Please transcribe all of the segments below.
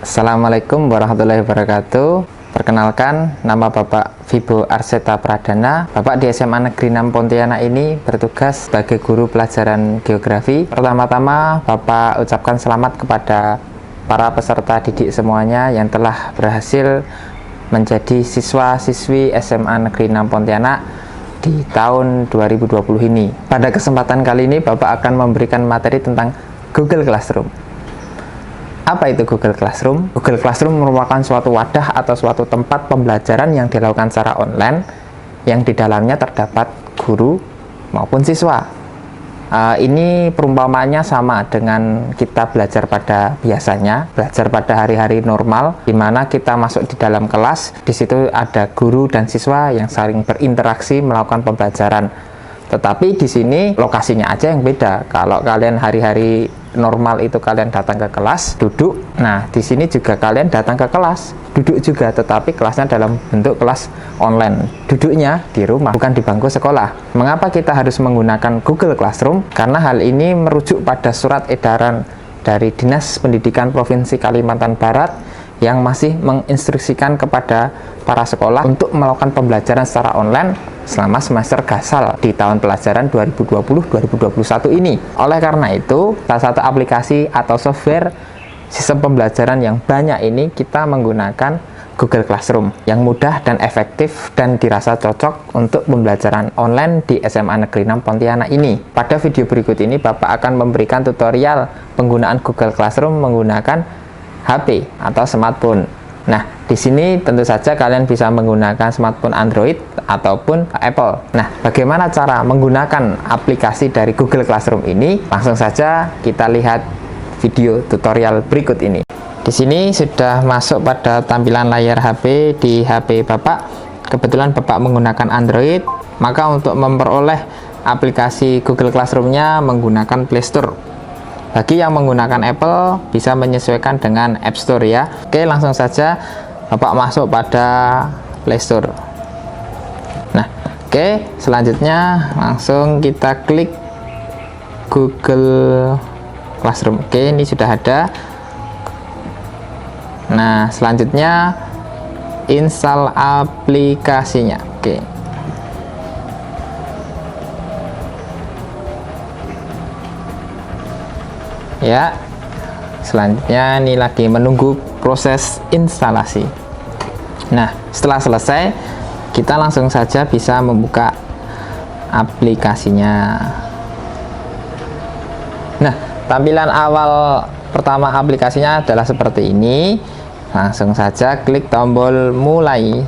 Assalamualaikum warahmatullahi wabarakatuh. Perkenalkan, nama Bapak Vibo Arseta Pradana. Bapak di SMA Negeri 6 Pontianak ini bertugas sebagai guru pelajaran geografi. Pertama-tama Bapak ucapkan selamat kepada para peserta didik semuanya yang telah berhasil menjadi siswa-siswi SMA Negeri 6 Pontianak di tahun 2020 ini. Pada kesempatan kali ini Bapak akan memberikan materi tentang Google Classroom. Apa itu Google Classroom? Google Classroom merupakan suatu wadah atau suatu tempat pembelajaran yang dilakukan secara online yang di dalamnya terdapat guru maupun siswa. Ini perumpamaannya sama dengan kita belajar pada biasanya, belajar pada hari-hari normal, di mana kita masuk di dalam kelas, di situ ada guru dan siswa yang saling berinteraksi melakukan pembelajaran. Tetapi di sini lokasinya aja yang beda. Kalau kalian hari-hari normal itu kalian datang ke kelas, duduk. Nah, di sini juga kalian datang ke kelas, duduk juga, tetapi kelasnya dalam bentuk kelas online. Duduknya di rumah, bukan di bangku sekolah. Mengapa kita harus menggunakan Google Classroom? Karena hal ini merujuk pada surat edaran dari Dinas Pendidikan Provinsi Kalimantan Barat yang masih menginstruksikan kepada para sekolah untuk melakukan pembelajaran secara online selama semester gasal di tahun pelajaran 2020-2021 ini. Oleh karena itu, salah satu aplikasi atau software sistem pembelajaran yang banyak ini kita menggunakan Google Classroom yang mudah dan efektif dan dirasa cocok untuk pembelajaran online di SMA Negeri 6 Pontianak ini. Pada video berikut ini Bapak akan memberikan tutorial penggunaan Google Classroom menggunakan HP atau smartphone. Nah, di sini tentu saja kalian bisa menggunakan smartphone Android ataupun Apple. Nah, bagaimana cara menggunakan aplikasi dari Google Classroom ini? Langsung saja kita lihat video tutorial berikut ini. Di sini sudah masuk pada tampilan layar HP di HP Bapak. Kebetulan Bapak menggunakan Android, maka untuk memperoleh aplikasi Google Classroom-nya menggunakan Play Store. Bagi yang menggunakan Apple bisa menyesuaikan dengan App Store ya. Oke, langsung saja Bapak masuk pada Play Store. Nah, oke, selanjutnya langsung kita klik Google Classroom. Oke, ini sudah ada. Nah, selanjutnya install aplikasinya. Oke. Ya, selanjutnya ini lagi menunggu proses instalasi. Nah, setelah selesai kita langsung saja bisa membuka aplikasinya. Nah, tampilan awal pertama aplikasinya adalah seperti ini. Langsung saja klik tombol mulai.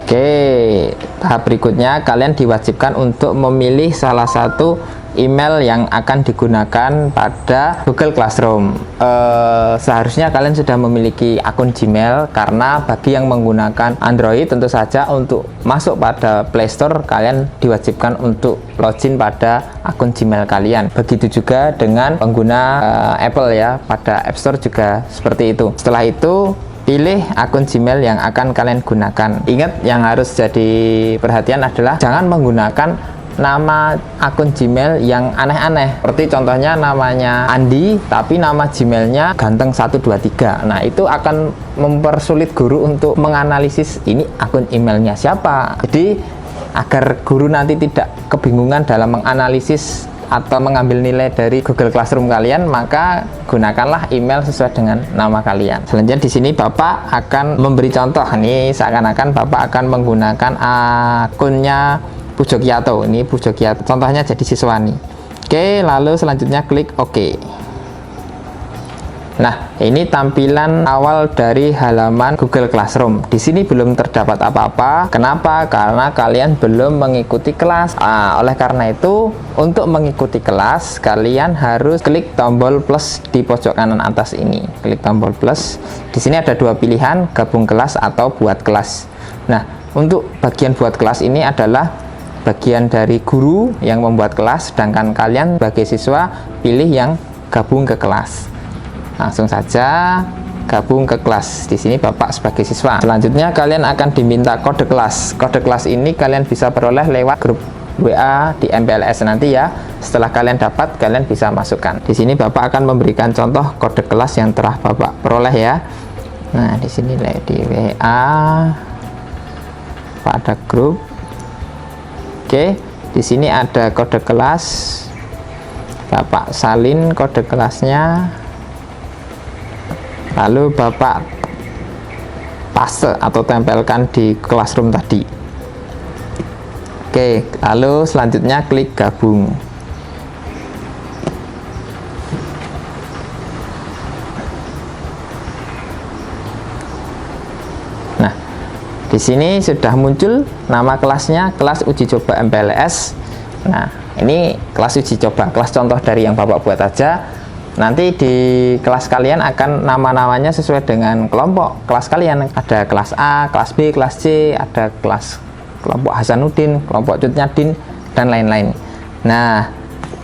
Oke, tahap berikutnya kalian diwajibkan untuk memilih salah satu email yang akan digunakan pada Google Classroom. Seharusnya kalian sudah memiliki akun Gmail, karena bagi yang menggunakan Android tentu saja untuk masuk pada Play Store kalian diwajibkan untuk login pada akun Gmail kalian. Begitu juga dengan pengguna Apple ya, pada App Store juga seperti itu. Setelah itu pilih akun Gmail yang akan kalian gunakan. Ingat, yang harus jadi perhatian adalah jangan menggunakan nama akun Gmail yang aneh-aneh. Seperti contohnya namanya Andi, tapi nama Gmailnya Ganteng 123. Nah, itu akan mempersulit guru untuk menganalisis ini akun emailnya siapa. Jadi, agar guru nanti tidak kebingungan dalam menganalisis atau mengambil nilai dari Google Classroom kalian, maka gunakanlah email sesuai dengan nama kalian. Selanjutnya di sini Bapak akan memberi contoh. Ini seakan-akan Bapak akan menggunakan akunnya Pujokiato. Ini Pujokiato, contohnya jadi siswani. Oke, lalu selanjutnya klik OK. Nah, ini tampilan awal dari halaman Google Classroom. Di sini belum terdapat apa-apa. Kenapa? Karena kalian belum mengikuti kelas. Oleh karena itu, untuk mengikuti kelas, kalian harus klik tombol plus di pojok kanan atas ini. Klik tombol plus. Di sini ada dua pilihan, gabung kelas atau buat kelas. Nah, untuk bagian buat kelas ini adalah bagian dari guru yang membuat kelas, sedangkan kalian sebagai siswa pilih yang gabung ke kelas. Langsung saja gabung ke kelas. Di sini Bapak sebagai siswa. Selanjutnya kalian akan diminta kode kelas. Kode kelas ini kalian bisa peroleh lewat grup WA di MPLS nanti ya. Setelah kalian dapat, kalian bisa masukkan. Di sini Bapak akan memberikan contoh kode kelas yang telah Bapak peroleh ya. Nah, di sini di WA pada grup. Oke, di sini ada kode kelas. Bapak salin kode kelasnya. Lalu Bapak paste atau tempelkan di Classroom tadi. Oke, lalu selanjutnya klik gabung. Nah, di sini sudah muncul nama kelasnya, kelas uji coba MPLS. Nah, ini kelas uji coba, kelas contoh dari yang Bapak buat aja. Nanti di kelas kalian akan nama-namanya sesuai dengan kelompok kelas kalian. Ada kelas A, kelas B, kelas C, ada kelas kelompok Hasanuddin, kelompok Cutnyadin, dan lain-lain. Nah,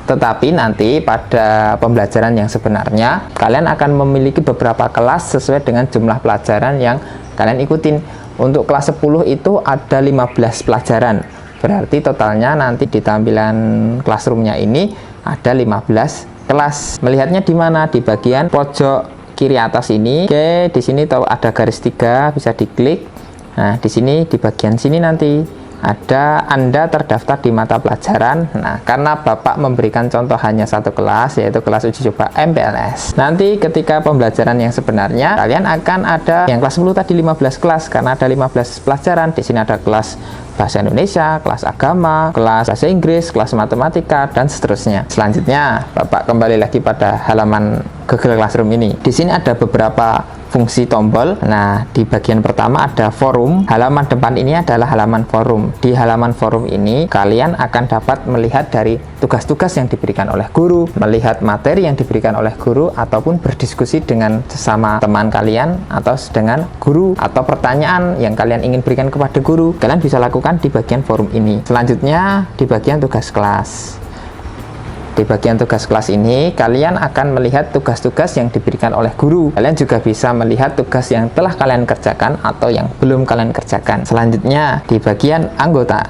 tetapi nanti pada pembelajaran yang sebenarnya kalian akan memiliki beberapa kelas sesuai dengan jumlah pelajaran yang kalian ikutin. Untuk kelas 10 itu ada 15 pelajaran. Berarti totalnya nanti di tampilan Classroom-nya ini ada 15 kelas. Melihatnya di mana? Di bagian pojok kiri atas ini. Oke, di sini tahu ada garis 3, bisa diklik. Nah, di sini di bagian sini nanti ada Anda terdaftar di mata pelajaran. Nah, karena Bapak memberikan contoh hanya satu kelas, yaitu kelas uji coba MPLS. Nanti ketika pembelajaran yang sebenarnya, kalian akan ada yang kelas 10 tadi 15 kelas, karena ada 15 pelajaran. Di sini ada kelas bahasa Indonesia, kelas agama, kelas bahasa Inggris, kelas matematika, dan seterusnya. Selanjutnya, Bapak kembali lagi pada halaman Google Classroom ini. Di sini ada beberapa fungsi tombol. Nah, di bagian pertama ada forum. Halaman depan ini adalah halaman forum. Di halaman forum ini kalian akan dapat melihat dari tugas-tugas yang diberikan oleh guru, melihat materi yang diberikan oleh guru, ataupun berdiskusi dengan sesama teman kalian atau dengan guru, atau pertanyaan yang kalian ingin berikan kepada guru. Kalian bisa lakukan di bagian forum ini. Selanjutnya di bagian tugas kelas. Di bagian tugas kelas ini, kalian akan melihat tugas-tugas yang diberikan oleh guru. Kalian juga bisa melihat tugas yang telah kalian kerjakan atau yang belum kalian kerjakan. Selanjutnya, di bagian anggota.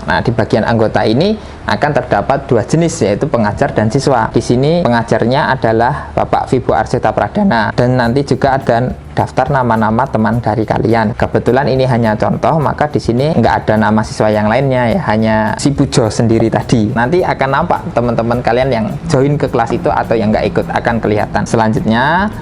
Nah, di bagian anggota ini akan terdapat dua jenis, yaitu pengajar dan siswa. Di sini pengajarnya adalah Bapak Vibo Arceta Pradana, dan nanti juga ada daftar nama-nama teman dari kalian. Kebetulan ini hanya contoh, maka di sini nggak ada nama siswa yang lainnya, ya hanya si Pujo sendiri tadi. Nanti akan nampak teman-teman kalian yang join ke kelas itu atau yang nggak ikut akan kelihatan. Selanjutnya,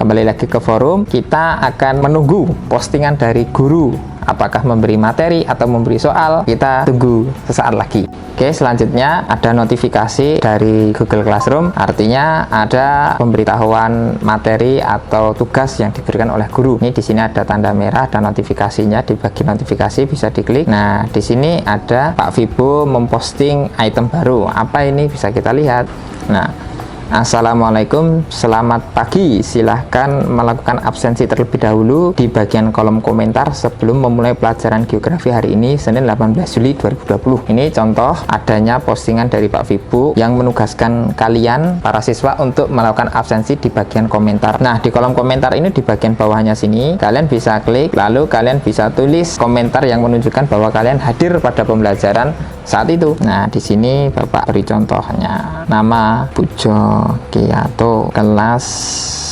kembali lagi ke forum, kita akan menunggu postingan dari guru. Apakah memberi materi atau memberi soal, kita tunggu sesaat lagi. Oke, selanjutnya ada notifikasi dari Google Classroom, artinya ada pemberitahuan materi atau tugas yang diberikan oleh guru. Ini di sini ada tanda merah, ada notifikasinya. Di bagian notifikasi bisa diklik. Nah, di sini ada Pak Vibo memposting item baru. Apa ini? Bisa kita lihat. Nah, Assalamualaikum, selamat pagi. Silahkan melakukan absensi terlebih dahulu di bagian kolom komentar sebelum memulai pelajaran geografi hari ini, Senin 18 Juli 2020. Ini contoh adanya postingan dari Pak Vibo yang menugaskan kalian, para siswa, untuk melakukan absensi di bagian komentar. Nah, di kolom komentar ini di bagian bawahnya sini, kalian bisa klik, lalu kalian bisa tulis komentar yang menunjukkan bahwa kalian hadir pada pembelajaran saat itu. Nah, di sini Bapak beri contohnya, nama Pujo Kiato, kelas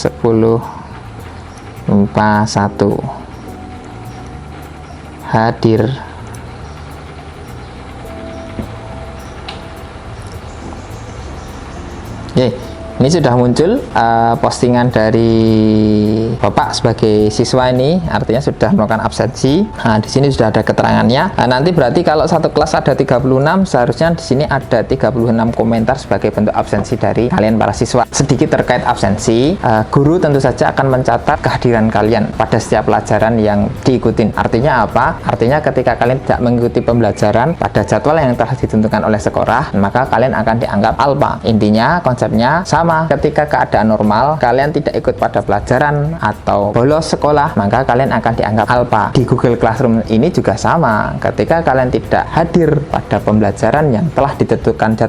10 MIPA 1, hadir. Oke, ini sudah muncul postingan dari Bapak sebagai siswa ini, artinya sudah melakukan absensi. Nah, di sini sudah ada keterangannya. Nah, nanti berarti kalau satu kelas ada 36, seharusnya di sini ada 36 komentar sebagai bentuk absensi dari kalian para siswa. Sedikit terkait absensi, guru tentu saja akan mencatat kehadiran kalian pada setiap pelajaran yang diikutin. Artinya apa? Artinya ketika kalian tidak mengikuti pembelajaran pada jadwal yang telah ditentukan oleh sekolah, maka kalian akan dianggap alpa. Intinya, konsepnya sama. Ketika keadaan normal, kalian tidak ikut pada pelajaran atau bolos sekolah, maka kalian akan dianggap alpa. Di Google Classroom ini juga sama. Ketika kalian tidak hadir pada pembelajaran yang telah ditentukan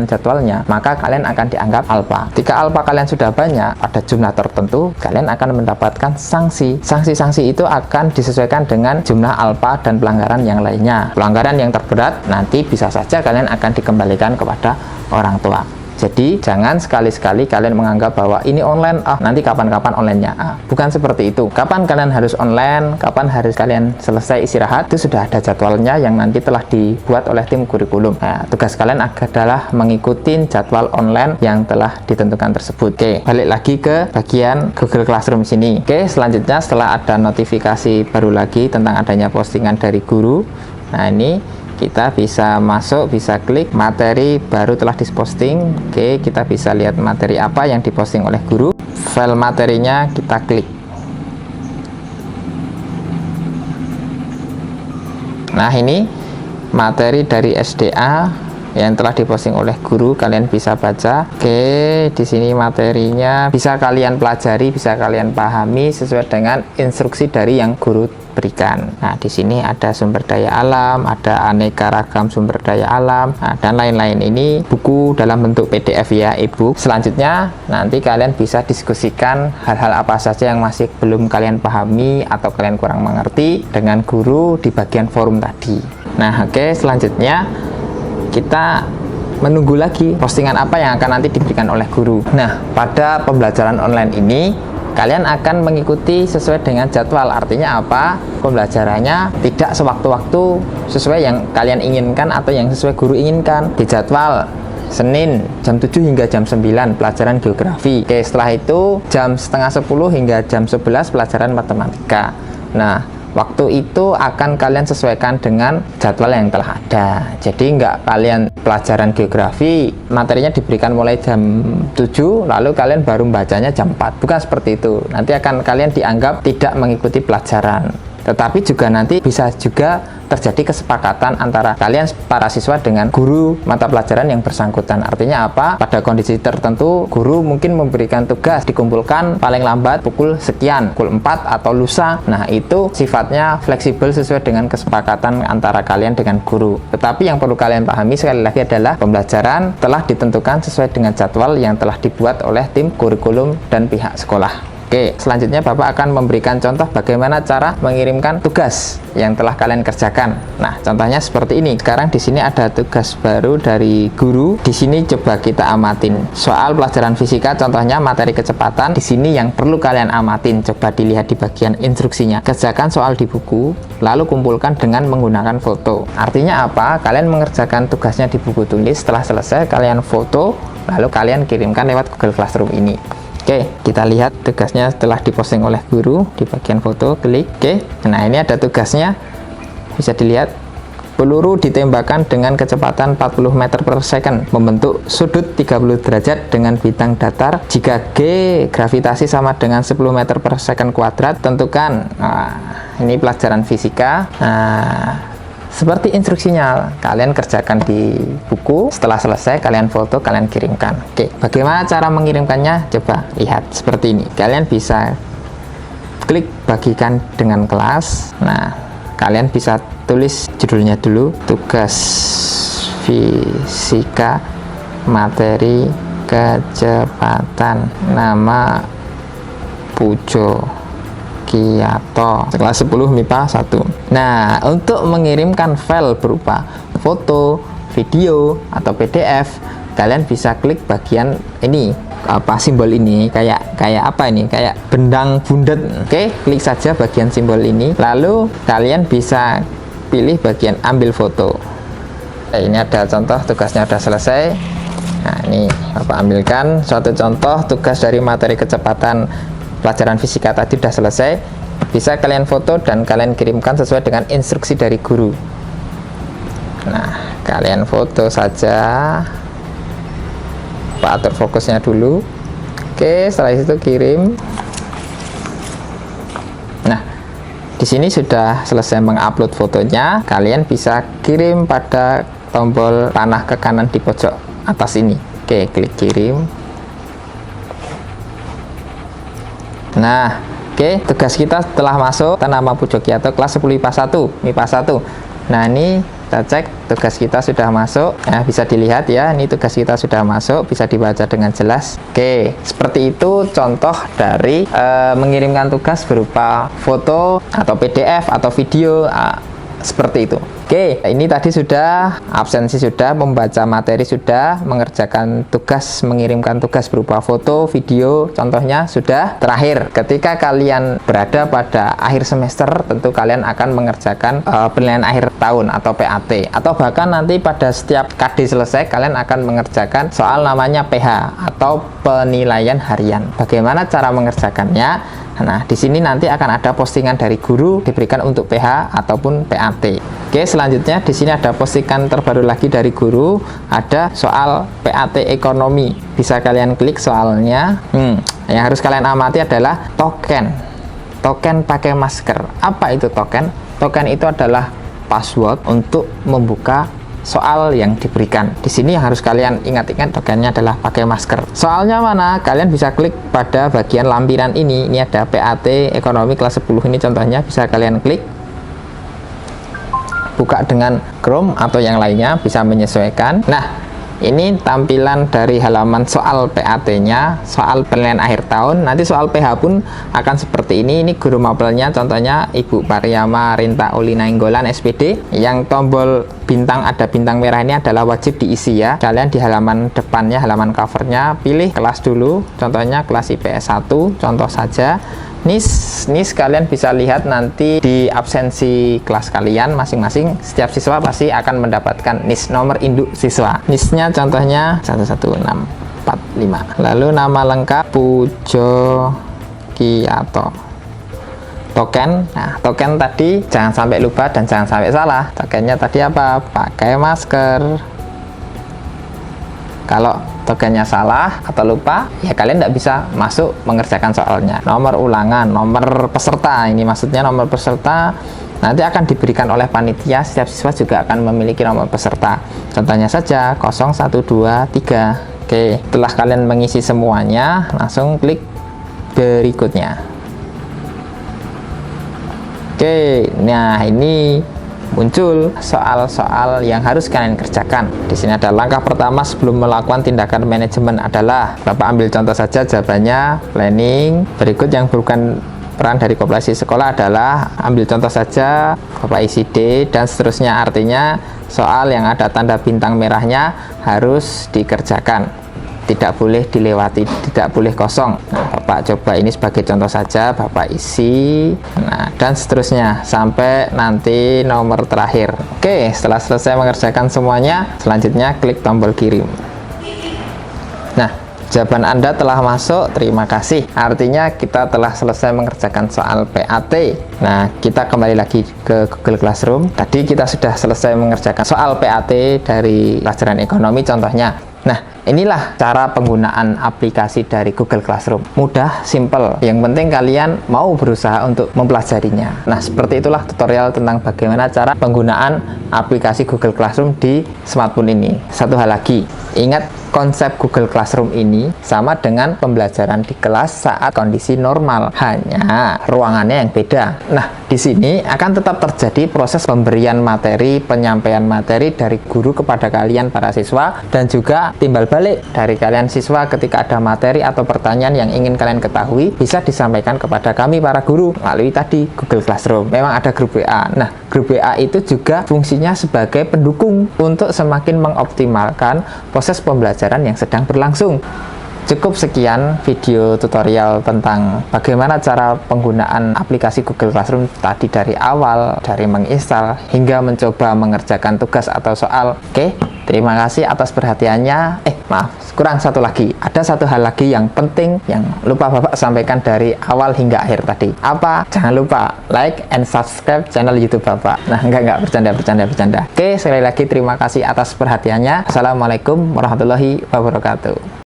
jadwalnya, maka kalian akan dianggap alpa. Jika alpa kalian sudah banyak pada jumlah tertentu, kalian akan mendapatkan sanksi. Sanksi-sanksi itu akan disesuaikan dengan jumlah alpa dan pelanggaran yang lainnya. Pelanggaran yang terberat nanti bisa saja kalian akan dikembalikan kepada orang tua. Jadi jangan sekali-sekali kalian menganggap bahwa ini online, nanti kapan-kapan onlinenya. Bukan seperti itu. Kapan kalian harus online, kapan harus kalian selesai istirahat, itu sudah ada jadwalnya yang nanti telah dibuat oleh tim kurikulum. Nah, tugas kalian adalah mengikuti jadwal online yang telah ditentukan tersebut. Oke, balik lagi ke bagian Google Classroom sini. Oke, selanjutnya setelah ada notifikasi baru lagi tentang adanya postingan dari guru, nah ini kita bisa masuk, bisa klik materi baru telah diposting. Oke, kita bisa lihat materi apa yang diposting oleh guru. File materinya kita klik. Nah, ini materi dari SDA yang telah diposting oleh guru, kalian bisa baca. Oke, di sini materinya bisa kalian pelajari, bisa kalian pahami sesuai dengan instruksi dari yang guru berikan. Nah, di sini ada sumber daya alam, ada aneka ragam sumber daya alam, dan lain-lain. Ini buku dalam bentuk PDF ya, e-book. Selanjutnya nanti kalian bisa diskusikan hal-hal apa saja yang masih belum kalian pahami atau kalian kurang mengerti dengan guru di bagian forum tadi. Nah, oke, selanjutnya kita menunggu lagi postingan apa yang akan nanti diberikan oleh guru. Nah, pada pembelajaran online ini kalian akan mengikuti sesuai dengan jadwal. Artinya apa? Pembelajarannya tidak sewaktu-waktu sesuai yang kalian inginkan atau yang sesuai guru inginkan. Di jadwal Senin jam 7 hingga jam 9 pelajaran geografi. Oke, setelah itu jam setengah 10 hingga jam 11 pelajaran matematika. Nah, waktu itu akan kalian sesuaikan dengan jadwal yang telah ada. Jadi nggak kalian pelajaran geografi materinya diberikan mulai jam 7 lalu kalian baru membacanya jam 4. Bukan seperti itu. Nanti akan kalian dianggap tidak mengikuti pelajaran. Tetapi juga nanti bisa juga terjadi kesepakatan antara kalian para siswa dengan guru mata pelajaran yang bersangkutan. Artinya apa? Pada kondisi tertentu guru mungkin memberikan tugas dikumpulkan paling lambat pukul sekian, pukul 4 atau lusa. Nah, itu sifatnya fleksibel sesuai dengan kesepakatan antara kalian dengan guru. Tetapi yang perlu kalian pahami sekali lagi adalah pembelajaran telah ditentukan sesuai dengan jadwal yang telah dibuat oleh tim kurikulum dan pihak sekolah. Oke, selanjutnya Bapak akan memberikan contoh bagaimana cara mengirimkan tugas yang telah kalian kerjakan. Nah, contohnya seperti ini. Sekarang di sini ada tugas baru dari guru. Di sini coba kita amatin. Soal pelajaran fisika, contohnya materi kecepatan. Di sini yang perlu kalian amatin. Coba dilihat di bagian instruksinya. Kerjakan soal di buku, lalu kumpulkan dengan menggunakan foto. Artinya apa? Kalian mengerjakan tugasnya di buku tulis. Setelah selesai, kalian foto, lalu kalian kirimkan lewat Google Classroom ini. Oke, kita lihat tugasnya setelah diposting oleh guru di bagian foto, klik. Oke, nah ini ada tugasnya, bisa dilihat. Peluru ditembakkan dengan kecepatan 40 meter per second, membentuk sudut 30 derajat dengan bidang datar. Jika G gravitasi sama dengan 10 meter per second kuadrat, tentukan. Nah, ini pelajaran fisika. Nah, seperti instruksinya, kalian kerjakan di buku. Setelah selesai, kalian foto, kalian kirimkan. Oke, bagaimana cara mengirimkannya? Coba lihat seperti ini. Kalian bisa klik bagikan dengan kelas. Nah, kalian bisa tulis judulnya dulu, tugas fisika materi kecepatan, nama Pujo Kiyato, kelas 10 MIPA 1. Nah, untuk mengirimkan file berupa foto, video, atau PDF, kalian bisa klik bagian ini, apa simbol ini, kayak apa ini, kayak bendang bundet. Oke, klik saja bagian simbol ini, lalu kalian bisa pilih bagian ambil foto. Ini ada contoh tugasnya sudah selesai. Nah, ini Bapak ambilkan suatu contoh tugas dari materi kecepatan pelajaran fisika tadi sudah selesai. Bisa kalian foto dan kalian kirimkan sesuai dengan instruksi dari guru. Nah, kalian foto saja. Pak atur fokusnya dulu. Oke, setelah itu kirim. Nah, di sini sudah selesai mengupload fotonya. Kalian bisa kirim pada tombol panah ke kanan di pojok atas ini. Oke, klik kirim. Nah, oke, tugas kita telah masuk. Nama Pujo Kiyato, kelas 10 MIPA 1. Nah, ini kita cek tugas kita sudah masuk. Nah, bisa dilihat ya, ini tugas kita sudah masuk, bisa dibaca dengan jelas. Oke, seperti itu contoh dari mengirimkan tugas berupa foto atau PDF atau video. Seperti itu. Oke, ini tadi sudah absensi, sudah membaca materi, sudah mengerjakan tugas, mengirimkan tugas berupa foto, video, contohnya sudah. Terakhir, ketika kalian berada pada akhir semester, tentu kalian akan mengerjakan penilaian akhir tahun atau PAT, atau bahkan nanti pada setiap KD selesai kalian akan mengerjakan soal namanya PH atau penilaian harian. Bagaimana cara mengerjakannya? Nah, di sini nanti akan ada postingan dari guru diberikan untuk PH ataupun PAT. Oke, selanjutnya di sini ada postingan terbaru lagi dari guru, ada soal PAT ekonomi. Bisa kalian klik soalnya. Yang harus kalian amati adalah token. Token pakai masker. Apa itu token? Token itu adalah password untuk membuka soal yang diberikan. Di sini yang harus kalian ingat-ingat, tokennya adalah pakai masker. Soalnya mana? Kalian bisa klik pada bagian lampiran ini. Ini ada PAT ekonomi kelas 10 ini contohnya, bisa kalian klik. Buka dengan Chrome atau yang lainnya, bisa menyesuaikan. Nah, ini tampilan dari halaman soal PAT-nya, soal penilaian akhir tahun. Nanti soal PH pun akan seperti ini. Ini guru mapelnya, contohnya Ibu Pariyama Rinta Uli Nainggolan SPD. Yang tombol bintang, ada bintang merah ini adalah wajib diisi ya. Kalian di halaman depannya, halaman covernya, pilih kelas dulu. Contohnya kelas IPS 1, contoh saja. NIS kalian bisa lihat nanti di absensi kelas kalian masing-masing. Setiap siswa pasti akan mendapatkan NIS, nomor induk siswa. NIS-nya contohnya 11645. Lalu nama lengkap Pujo Kiyato. Token, nah token tadi jangan sampai lupa dan jangan sampai salah. Tokennya tadi apa? Pakai masker. Kalau tokennya salah atau lupa, ya kalian tidak bisa masuk mengerjakan soalnya. Nomor ulangan, nomor peserta, ini maksudnya nomor peserta nanti akan diberikan oleh panitia. Setiap siswa juga akan memiliki nomor peserta. Contohnya saja 0123. Oke, setelah kalian mengisi semuanya, langsung klik berikutnya. Oke, nah ini muncul soal-soal yang harus kalian kerjakan. Di sini ada langkah pertama sebelum melakukan tindakan manajemen adalah, Bapak ambil contoh saja jawabannya, planning. Berikut yang bukan peran dari koperasi sekolah adalah, ambil contoh saja, Bapak isi D dan seterusnya. Artinya soal yang ada tanda bintang merahnya harus dikerjakan, tidak boleh dilewati, tidak boleh kosong. Nah, Bapak coba ini sebagai contoh saja, Bapak isi, nah dan seterusnya sampai nanti nomor terakhir. Oke, setelah selesai mengerjakan semuanya, selanjutnya klik tombol kirim. Nah, jawaban Anda telah masuk, terima kasih. Artinya kita telah selesai mengerjakan soal PAT. Nah, kita kembali lagi ke Google Classroom. Tadi kita sudah selesai mengerjakan soal PAT dari pelajaran ekonomi contohnya. Nah, inilah cara penggunaan aplikasi dari Google Classroom. Mudah, simple. Yang penting kalian mau berusaha untuk mempelajarinya. Nah, seperti itulah tutorial tentang bagaimana cara penggunaan aplikasi Google Classroom di smartphone ini. Satu hal lagi, ingat konsep Google Classroom ini sama dengan pembelajaran di kelas saat kondisi normal, hanya ruangannya yang beda. Nah, di sini akan tetap terjadi proses pemberian materi, penyampaian materi dari guru kepada kalian para siswa, dan juga timbal balik dari kalian siswa ketika ada materi atau pertanyaan yang ingin kalian ketahui, bisa disampaikan kepada kami para guru melalui tadi Google Classroom. Memang ada grup WA. Nah, grup WA itu juga fungsinya sebagai pendukung untuk semakin mengoptimalkan proses pembelajaran yang sedang berlangsung. Cukup sekian video tutorial tentang bagaimana cara penggunaan aplikasi Google Classroom tadi, dari awal, dari menginstal hingga mencoba mengerjakan tugas atau soal. Oke, terima kasih atas perhatiannya. Maaf, kurang satu lagi. Ada satu hal lagi yang penting yang lupa Bapak sampaikan dari awal hingga akhir tadi. Apa? Jangan lupa like and subscribe channel YouTube Bapak. Nah, enggak, bercanda. Oke, sekali lagi terima kasih atas perhatiannya. Assalamualaikum warahmatullahi wabarakatuh.